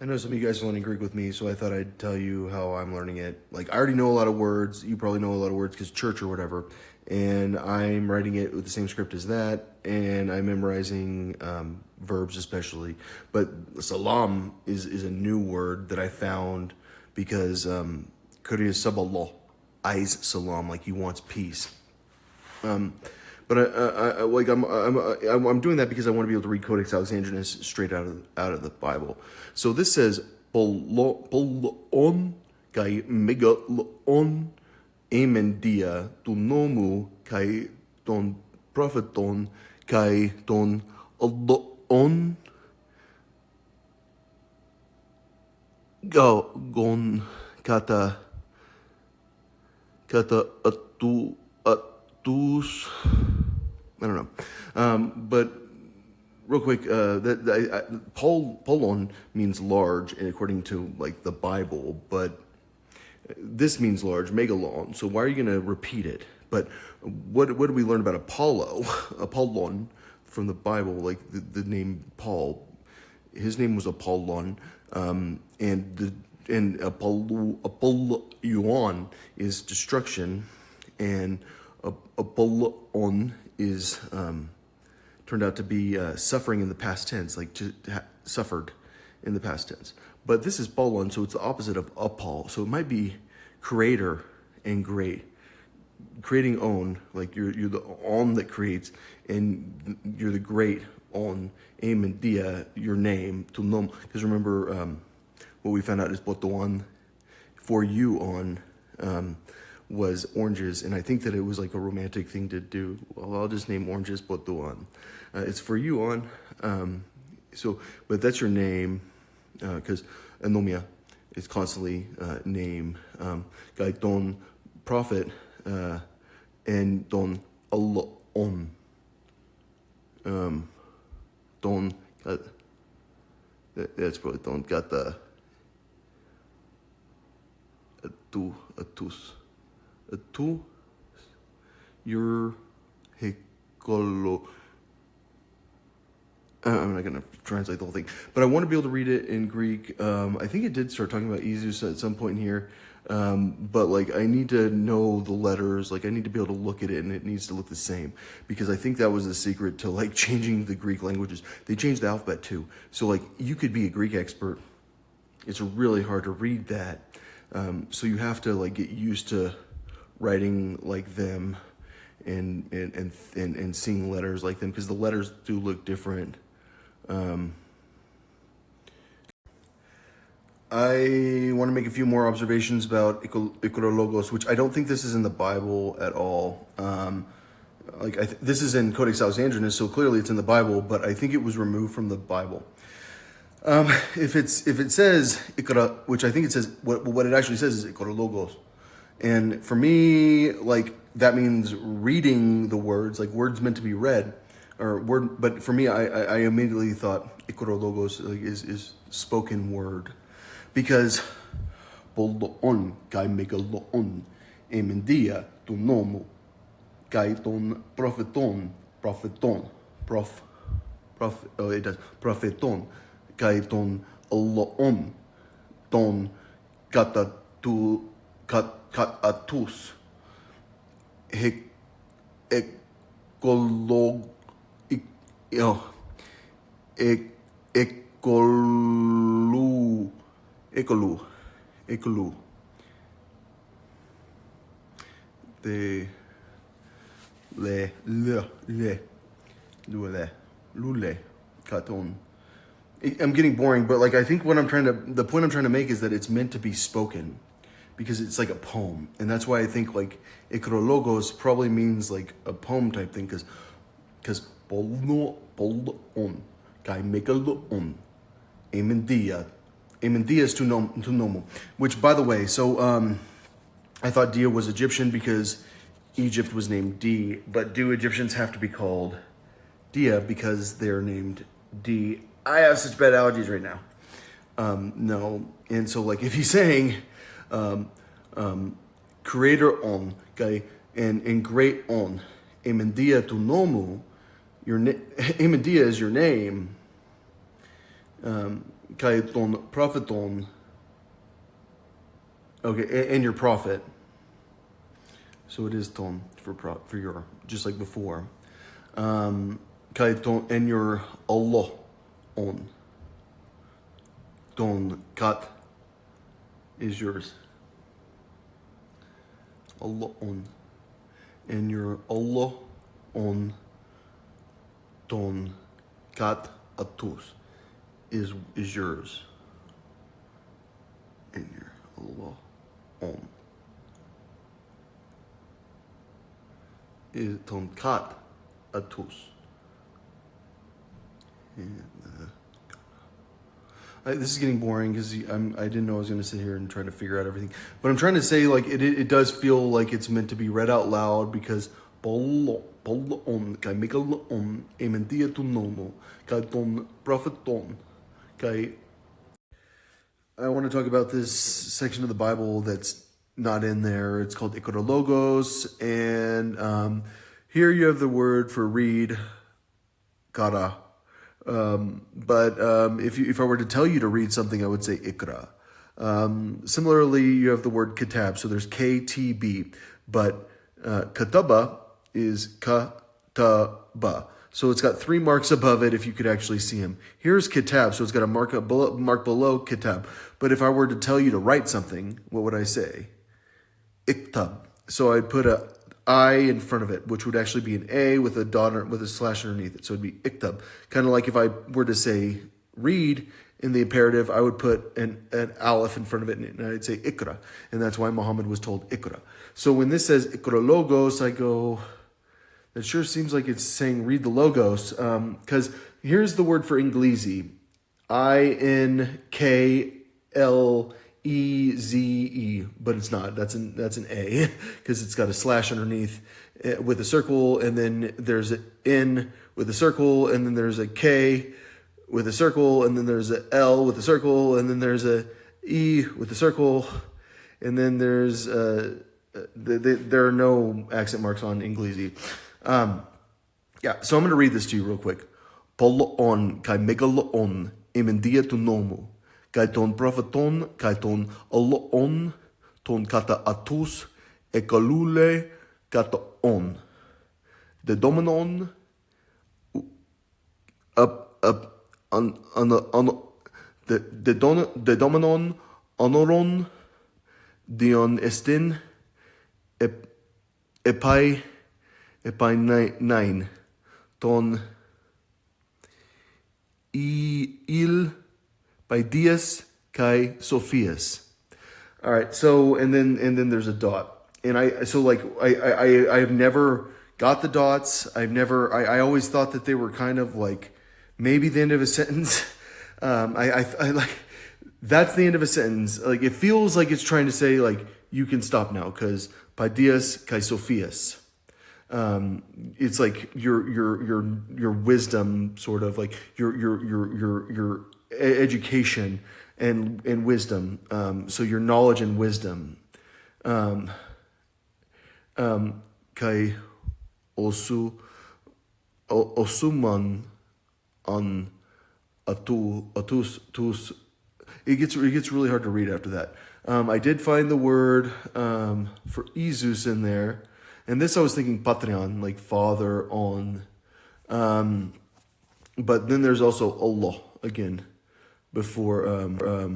I know some of you guys are learning Greek with me, so I thought I'd tell you how I'm learning it. Like, I already know a lot of words. You probably know a lot of words because church or whatever. And I'm writing it with the same script as that, and I'm memorizing verbs especially. But salam is a new word that I found because Korea saballah, eyes salam, like he wants peace. But I'm doing that because I want to be able to read Codex Alexandrinus straight out of the Bible. So this says polon kai megalon emendia tu nomu kai ton propheton kai ton on go gon kata atus. I don't know. But real quick, polon means large, and according to like the Bible, but this means large, megalon. So why are you going to repeat it? But what do we learn about Apollo? Apollon from the Bible, like the name Paul. His name was Apollon, and Apollyon is destruction, and Apollon is turned out to be suffering in the past tense, like suffered in the past tense. But this is Polon, so it's the opposite of Apol. So it might be creator and great. Creating on, like you're the on that creates, and you're the great on. Aim and dia, your name to nom. Because remember, what we found out is Botoan for you on was oranges, and I think that it was like a romantic thing to do. Well, I'll just name oranges Botoan. It's for you on. But that's your name, because anomia is constantly name. Gaiton, prophet, and don Allah on. Don, that's probably don gata atus. Atu, your hikolo. I'm not going to translate the whole thing, but I want to be able to read it in Greek. I think it did start talking about Isus at some point here, but like I need to know the letters. Like I need to be able to look at it, and it needs to look the same, because I think that was the secret to like changing the Greek languages. They changed the alphabet too, so like you could be a Greek expert. It's really hard to read that, so you have to like get used to writing like them and seeing letters like them, because the letters do look different. I want to make a few more observations about Ikorologos, which I don't think this is in the Bible at all. This is in Codex Alexandrinus, so clearly it's in the Bible, but I think it was removed from the Bible. If it says Ikora, which I think it says, what it actually says is Ikorologos. And for me, like that means reading the words, like words meant to be read, But for me, I immediately thought Ikorologos like is spoken word, because Poldoon kai megaloon emendia tu nomo kai ton propheton it does propheton kai ton loon ton katatus ekolog ekolu de lule katon. I'm getting boring, but like I think the point I'm trying to make is that it's meant to be spoken, because it's like a poem, and that's why I think like ikrologos probably means like a poem type thing, because polon kai megaloon emendia is to nomo, which by the way, so I thought Dia was Egyptian because Egypt was named D, but do Egyptians have to be called Dia because they're named D? I have such bad allergies right now. No, and so like if he's saying creator on, okay, and great on, emendia tu nomu, emendia is your name. kai ton propheton. Okay, and your prophet. So it is ton for your, just like before. Kai ton and your Allah on. Ton kat is yours. Allah on. And your Allah on ton kat atus is yours. And your Allah on is ton kat atus. And this is getting boring because I didn't know I was going to sit here and try to figure out everything. But I'm trying to say, like, it does feel like it's meant to be read out loud because kai mikal on ementia tu nomo kai ton prophet ton kai. I want to talk about this section of the Bible that's not in there. It's called Igro logos, and here you have the word for read, kara. But if I were to tell you to read something, I would say ikra. Similarly, you have the word kitab, so there's KTB, but kataba is kataba. So it's got 3 marks above it if you could actually see them. Here's kitab, so it's got a mark below kitab. But if I were to tell you to write something, what would I say? Iktab. So I'd put a I in front of it, which would actually be an A with a dot with a slash underneath it. So it'd be iktab. Kind of like if I were to say read in the imperative, I would put an aleph in front of it and I'd say ikra. And that's why Muhammad was told ikra. So when this says ikra logos, I go, that sure seems like it's saying read the logos. Because here's the word for Inglese. INKLEZE, but it's not. That's an A because it's got a slash underneath with a circle, and then there's an N with a circle, and then there's a K with a circle, and then there's a L with a circle, and then there's a E with a circle, and then there's there are no accent marks on Inglese. Yeah, so I'm going to read this to you real quick. Poloon kai megaloon emendia tu nomo. Kai ton propheton, kai ton oloon, ton kata atus, ekalule kata on. De dominon, de dominon, honoron, dion estin, epai nine, ton il by Dias kai Sophias. All right, so and then there's a dot, and I have never got the dots. I always thought that they were kind of like maybe the end of a sentence. I like that's the end of a sentence. Like it feels like it's trying to say like you can stop now because by Dias kai Sophias. It's like your wisdom, sort of like your education and wisdom. So your knowledge and wisdom. Kai osuman on atus. It gets really hard to read after that. I did find the word for Isus in there. And this I was thinking Patreon, like father on. But then there's also Allah again before